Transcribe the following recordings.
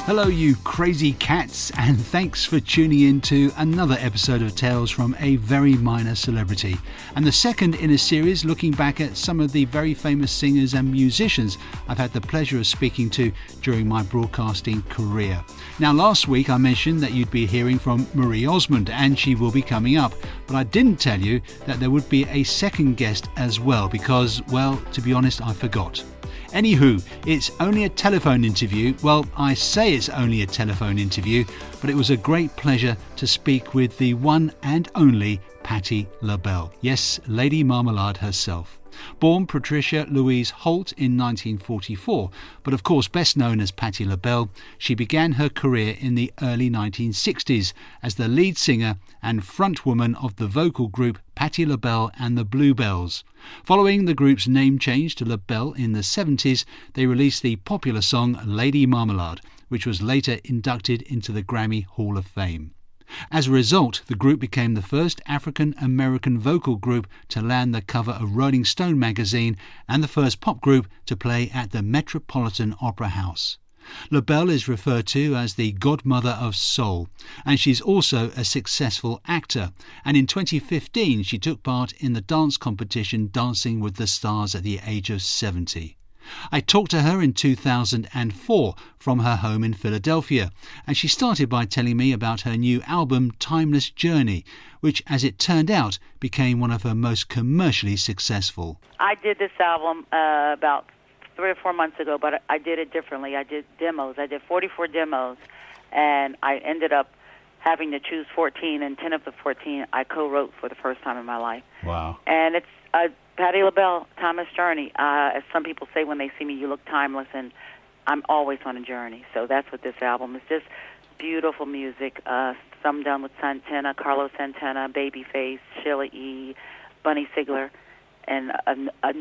Hello, you crazy cats, and thanks for tuning in to another episode of Tales from a Very Minor Celebrity, and the second in a series looking back at some of the very famous singers and musicians I've had the pleasure of speaking to during my broadcasting career. Now, last week I mentioned that you'd be hearing from Marie Osmond, and she will be coming up, but I didn't tell you that there would be a second guest as well because, well, to be honest, I forgot. Anywho, it's only a telephone interview. Well, I say it's only a telephone interview, but it was a great pleasure to speak with the one and only Patti Labelle. Yes, Lady Marmalade herself. Born Patricia Louise Holt in 1944, but of course best known as Patti Labelle, she began her career in the early 1960s as the lead singer and frontwoman of the vocal group Patti Labelle and the Bluebells. Following the group's name change to Labelle in the 70s, they released the popular song Lady Marmalade, which was later inducted into the Grammy Hall of Fame. As a result, the group became the first African-American vocal group to land the cover of Rolling Stone magazine and the first pop group to play at the Metropolitan Opera House. Labelle is referred to as the Godmother of Soul, and she's also a successful actor. And in 2015, she took part in the dance competition Dancing with the Stars at the age of 70. I talked to her in 2004 from her home in Philadelphia, and she started by telling me about her new album Timeless Journey, which, as it turned out, became one of her most commercially successful. I did this album about 3 or 4 months ago, but I did it differently. I did demos. I did 44 demos, and I ended up having to choose 14, and 10 of the 14 I co-wrote for the first time in my life. Wow. And it's Patti Labelle, Timeless Journey. As some people say when they see me, you look timeless, and I'm always on a journey. So that's what this album is. Just beautiful music. Some done with Santana, Carlos Santana, Babyface, Sheila E., Bunny Sigler, and a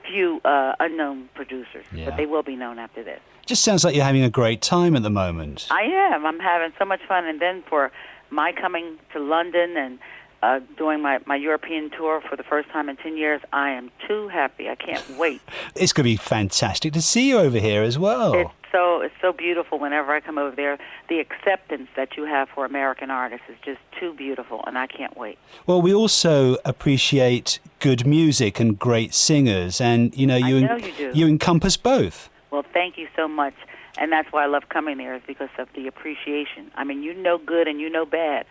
few unknown producers. Yeah. But they will be known after this. Just sounds like you're having a great time at the moment. I am. I'm having so much fun. And then for my coming to London and doing my European tour for the first time in 10 years, I am too happy. I can't wait. It's going to be fantastic to see you over here as well. It's so beautiful whenever I come over there. The acceptance that you have for American artists is just too beautiful, and I can't wait. Well, we also appreciate good music and great singers, and you know you encompass both. Well, thank you so much, and that's why I love coming there, is because of the appreciation. I mean, you know good and you know bad,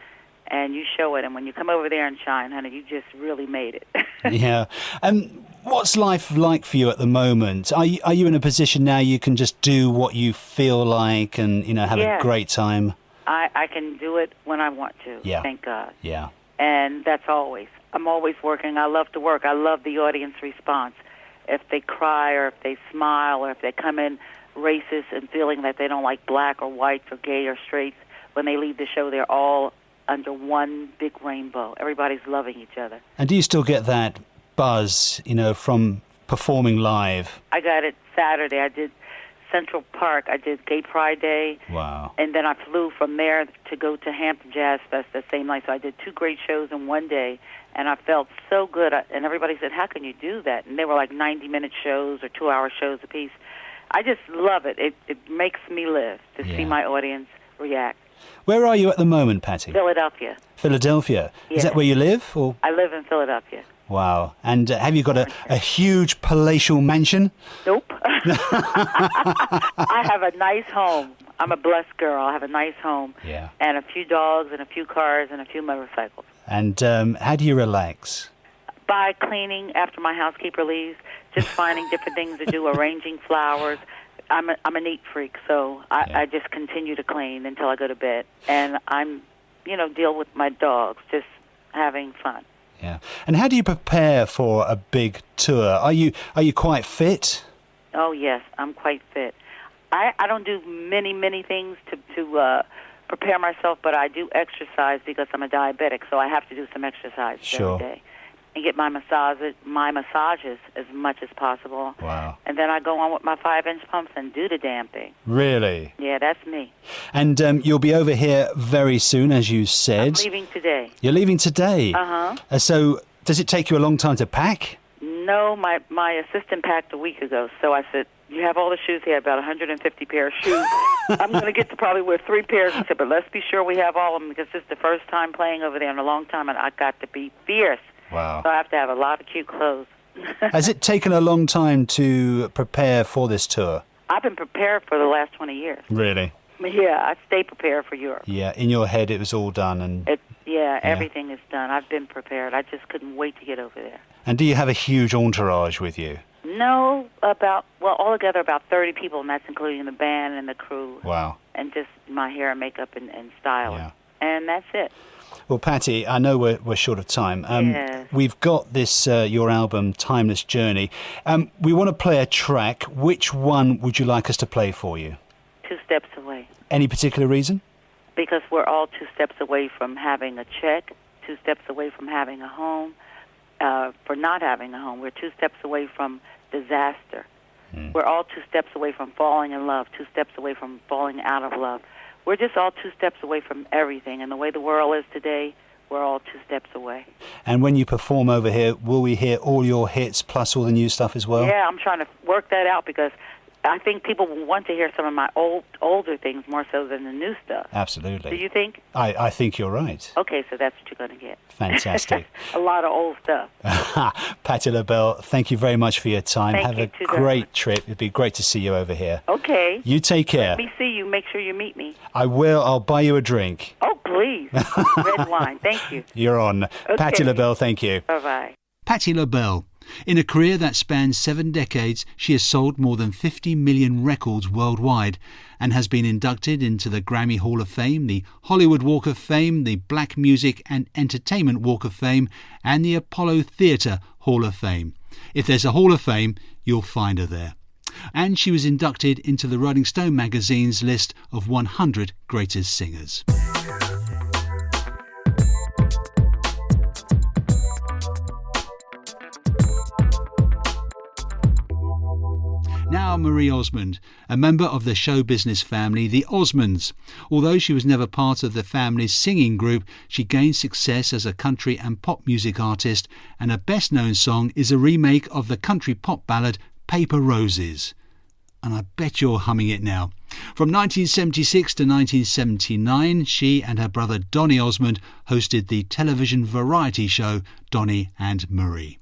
and you show it, and when you come over there and shine, honey, you just really made it. Yeah. And what's life like for you at the moment? Are you in a position now you can just do what you feel like and, have a great time? I can do it when I want to, thank God. Yeah. And that's always. I'm always working. I love to work. I love the audience response. If they cry or if they smile or if they come in racist and feeling that they don't like black or whites or gay or straights, when they leave the show, they're all under one big rainbow. Everybody's loving each other. And do you still get that buzz, from performing live? I got it Saturday. I did Central Park. I did Gay Pride Day. Wow. And then I flew from there to go to Hampton Jazz Fest the same night. So I did 2 great shows in one day, and I felt so good. And everybody said, how can you do that? And they were like 90-minute shows or 2-hour shows apiece. I just love it. It makes me live to see my audience react. Where are you at the moment, Patti? Philadelphia. Philadelphia? Yes. Is that where you live? Or? I live in Philadelphia. Wow. And have you got a huge palatial mansion? Nope. I have a nice home. I'm a blessed girl. I have a nice home. Yeah. And a few dogs and a few cars and a few motorcycles. And how do you relax? By cleaning after my housekeeper leaves, just finding different things to do, arranging flowers. I'm a neat freak, so I just continue to clean until I go to bed. And I'm, deal with my dogs, just having fun. Yeah. And how do you prepare for a big tour? Are you quite fit? Oh, yes, I'm quite fit. I don't do many things to prepare myself, but I do exercise because I'm a diabetic, so I have to do some exercise every day. And get my massages as much as possible. Wow. And then I go on with my 5-inch pumps and do the damn thing. Really? Yeah, that's me. And you'll be over here very soon, as you said. I'm leaving today. You're leaving today? Uh-huh. So does it take you a long time to pack? No, my assistant packed a week ago, so I said, You have all the shoes. He had about 150 pair of shoes. I'm going to get to probably wear 3 pairs. He said, but let's be sure we have all of them because this is the first time playing over there in a long time, and I got to be fierce. Wow. So I have to have a lot of cute clothes. Has it taken a long time to prepare for this tour? I've been prepared for the last 20 years. Really? Yeah, I stay prepared for Europe. Yeah, in your head it was all done. And everything is done. I've been prepared. I just couldn't wait to get over there. And do you have a huge entourage with you? No, altogether about 30 people, and that's including the band and the crew. Wow. And just my hair and makeup and styling. Yeah. And that's it. Well, Patti, I know we're short of time. Yes. We've got this, your album, Timeless Journey. We want to play a track. Which one would you like us to play for you? 2 Steps Away. Any particular reason? Because we're all 2 steps away from having a check, 2 steps away from having a home, for not having a home. We're 2 steps away from disaster. We're all 2 steps away from falling in love, 2 steps away from falling out of love. We're just all 2 steps away from everything. And the way the world is today, we're all 2 steps away. And when you perform over here, will we hear all your hits plus all the new stuff as well? Yeah, I'm trying to work that out because I think people will want to hear some of my older things more so than the new stuff. Absolutely. Do you think? I think you're right. Okay, so that's what you're going to get. Fantastic. A lot of old stuff. Patti Labelle, thank you very much for your time. Thank Have you a too, great trip. It'd be great to see you over here. Okay. You take care. Let me see you. Make sure you meet me. I will. I'll buy you a drink. Oh, please. Red wine. Thank you. You're on. Okay. Patti Labelle, thank you. Bye-bye. Patti Labelle. In a career that spans 7 decades, she has sold more than 50 million records worldwide and has been inducted into the Grammy Hall of Fame, the Hollywood Walk of Fame, the Black Music and Entertainment Walk of Fame, and the Apollo Theatre Hall of Fame. If there's a Hall of Fame, you'll find her there. And she was inducted into the Rolling Stone magazine's list of 100 greatest singers. Now Marie Osmond, a member of the show business family, the Osmonds. Although she was never part of the family's singing group, she gained success as a country and pop music artist, and her best-known song is a remake of the country pop ballad Paper Roses. And I bet you're humming it now. From 1976 to 1979, she and her brother Donny Osmond hosted the television variety show Donny and Marie.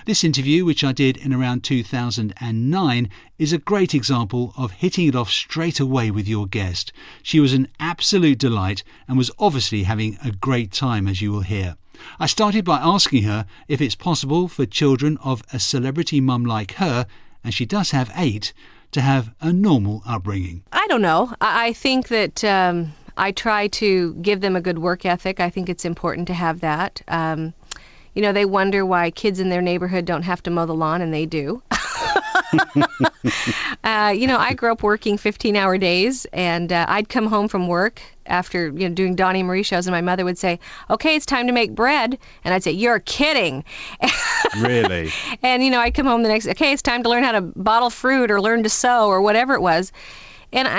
This interview, which I did in around 2009, is a great example of hitting it off straight away with your guest. She was an absolute delight and was obviously having a great time, as you will hear. I started by asking her if it's possible for children of a celebrity mum like her, and she does have 8, to have a normal upbringing. I don't know. I think that I try to give them a good work ethic. I think it's important to have that. You know, they wonder why kids in their neighborhood don't have to mow the lawn, and they do. You know, I grew up working 15-hour days, and I'd come home from work after doing Donnie and Marie shows, and my mother would say, "Okay, it's time to make bread." And I'd say, "You're kidding." Really? And, I'd come home the next, "Okay, it's time to learn how to bottle fruit or learn to sew," or whatever it was. And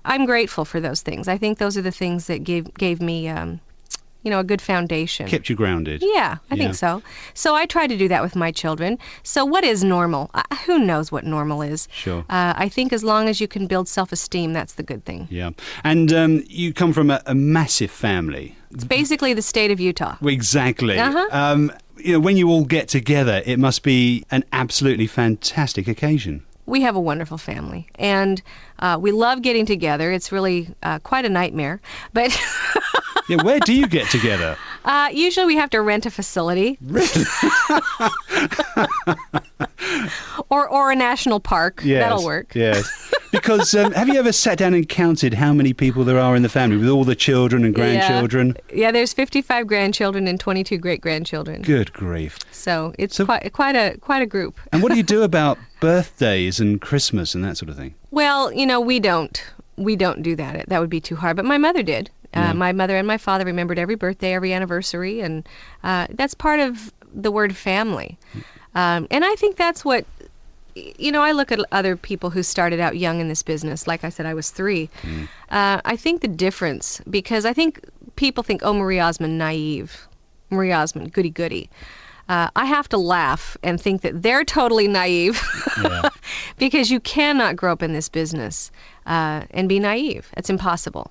I'm grateful for those things. I think those are the things that gave me a good foundation. Kept you grounded. Yeah, I think so. So I try to do that with my children. So what is normal? Who knows what normal is? Sure. I think as long as you can build self-esteem, that's the good thing. Yeah. And you come from a massive family. It's basically the state of Utah. Exactly. Uh-huh. When you all get together, it must be an absolutely fantastic occasion. We have a wonderful family, and we love getting together. It's really quite a nightmare, but... Yeah, where do you get together? Usually we have to rent a facility. Really? or a national park. Yes, that'll work. Yes. Because have you ever sat down and counted how many people there are in the family with all the children and grandchildren? Yeah, there's 55 grandchildren and 22 great-grandchildren. Good grief. So it's quite a group. And what do you do about birthdays and Christmas and that sort of thing? Well, we don't do that. That would be too hard. But my mother did. My mother and my father remembered every birthday, every anniversary, and that's part of the word family. And I think that's what, I look at other people who started out young in this business. Like I said, I was 3. I think the difference, because I think people think, oh, Marie Osmond, naive. Marie Osmond, goody-goody. I have to laugh and think that they're totally naive because you cannot grow up in this business and be naive. It's impossible.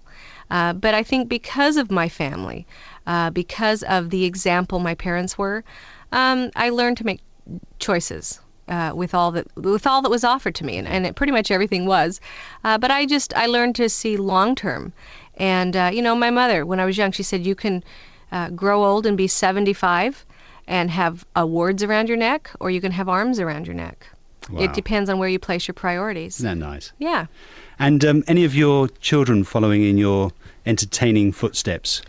But I think because of my family, because of the example my parents were, I learned to make choices with all that was offered to me, and it pretty much everything was. But I learned to see long term. And my mother, when I was young, she said, you can grow old and be 75 and have awards around your neck, or you can have arms around your neck. Wow. It depends on where you place your priorities. Isn't that nice? Yeah. And any of your children following in your entertaining footsteps?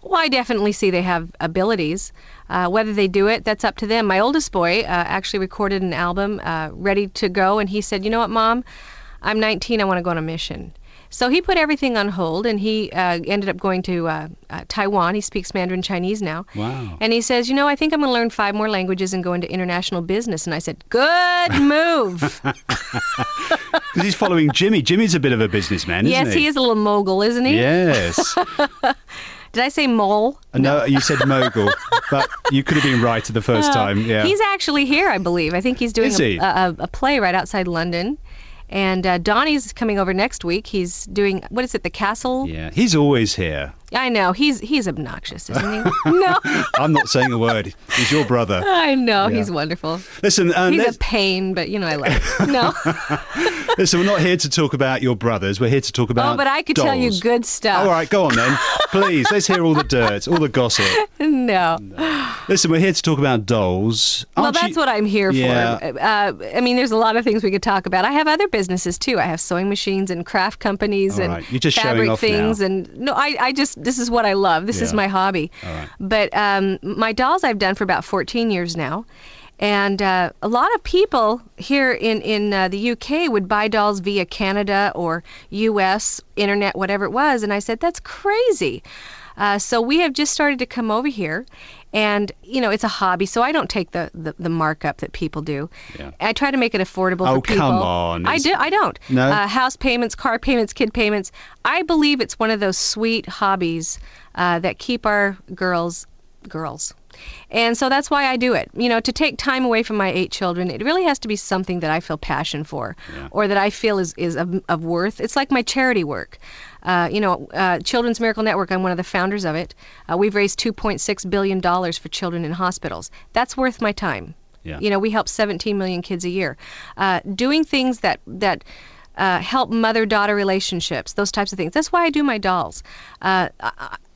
Well, I definitely see they have abilities. Whether they do it, that's up to them. My oldest boy actually recorded an album ready to go, and he said, you know what, Mom? I'm 19, I want to go on a mission. So he put everything on hold, and he ended up going to Taiwan. He speaks Mandarin Chinese now. Wow. And he says, I think I'm going to learn 5 more languages and go into international business. And I said, good move. Because he's following Jimmy. Jimmy's a bit of a businessman, isn't he? Yes, he is a little mogul, isn't he? Yes. Did I say mole? No, you said mogul, but you could have been right the first time. Yeah. He's actually here, I believe. I think he's doing a play right outside London. And Donnie's coming over next week. He's doing, what is it, The Castle? Yeah, he's always here. I know. He's obnoxious, isn't he? No. I'm not saying a word. He's your brother. I know. Yeah. He's wonderful. Listen, he's a pain, but I like him. No. Listen, we're not here to talk about your brothers. We're here to talk about but I could dolls. tell you good stuff. All right, go on then. Please, let's hear all the dirt, all the gossip. No. Listen, we're here to talk about dolls. That's what I'm here Yeah. for. There's a lot of things we could talk about. I have other businesses too. I have sewing machines and craft companies and You're just fabric showing off things. now. And no, this is what I love. This is my hobby. All right. But my dolls I've done for about 14 years now. And a lot of people here in the UK would buy dolls via Canada or US, internet, whatever it was. And I said, that's crazy. So we have just started to come over here. And, it's a hobby, so I don't take the markup that people do. Yeah. I try to make it affordable for people. Oh, come on. I don't. No? House payments, car payments, kid payments. I believe it's one of those sweet hobbies that keep our girls. And so that's why I do it. To take time away from my 8 children, it really has to be something that I feel passion for or that I feel is of worth. It's like my charity work. Children's Miracle Network, I'm one of the founders of it. We've raised $2.6 billion for children in hospitals. That's worth my time. Yeah. We help 17 million kids a year. Doing things that help mother-daughter relationships, those types of things. That's why I do my dolls.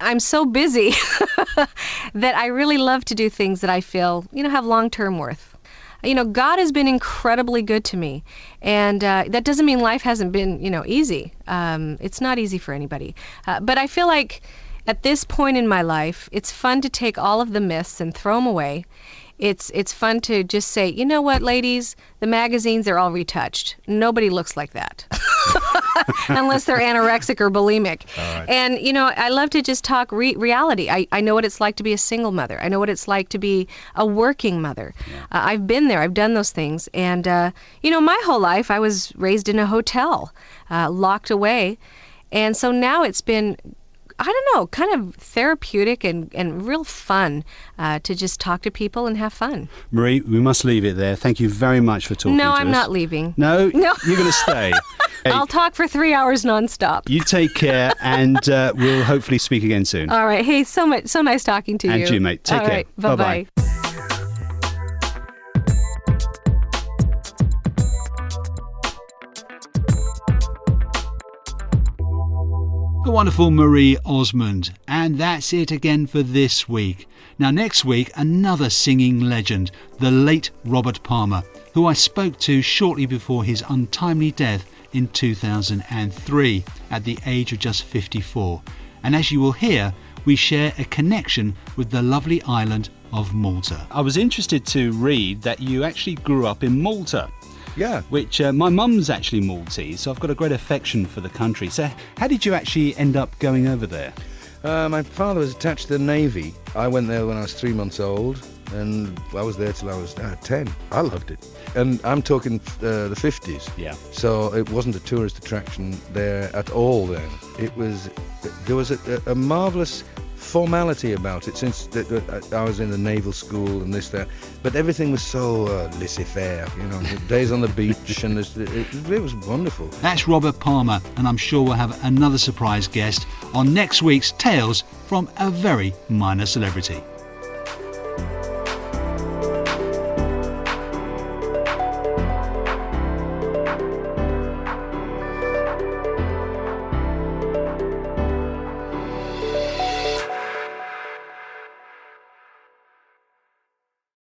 I'm so busy that I really love to do things that I feel, have long-term worth. God has been incredibly good to me, and that doesn't mean life hasn't been, easy. It's not easy for anybody. But I feel like at this point in my life, it's fun to take all of the myths and throw them away. It's fun to just say, you know what, ladies, the magazines are all retouched. Nobody looks like that. Unless they're anorexic or bulimic. Right. And, I love to just talk reality. I know what it's like to be a single mother. I know what it's like to be a working mother. Yeah. I've been there. I've done those things. And, my whole life I was raised in a hotel, locked away. And so now it's been, I don't know, kind of therapeutic and real fun to just talk to people and have fun. Marie, we must leave it there. Thank you very much for talking to us. No, I'm not leaving. No? You're going to stay. Hey, I'll talk for 3 hours nonstop. You take care, and we'll hopefully speak again soon. All right. Hey, so nice talking to you. And you, mate. Take care. Right. Bye-bye. The wonderful Marie Osmond. And that's it again for this week. Now next week, another singing legend, the late Robert Palmer, who I spoke to shortly before his untimely death in 2003 at the age of just 54. And as you will hear, we share a connection with the lovely island of Malta. I was interested to read that you actually grew up in Malta. Yeah. Which my mum's actually Maltese, so I've got a great affection for the country. So how did you actually end up going over there? My father was attached to the Navy. I went there when I was 3 months old, and I was there till I was 10. I loved it. And I'm talking the 50s. Yeah. So it wasn't a tourist attraction there at all then. There was a marvellous formality about it since I was in the naval school and this, that. But everything was so laissez-faire, you know, days on the beach, and it was wonderful. That's Robert Palmer, and I'm sure we'll have another surprise guest on next week's Tales from a Very Minor Celebrity.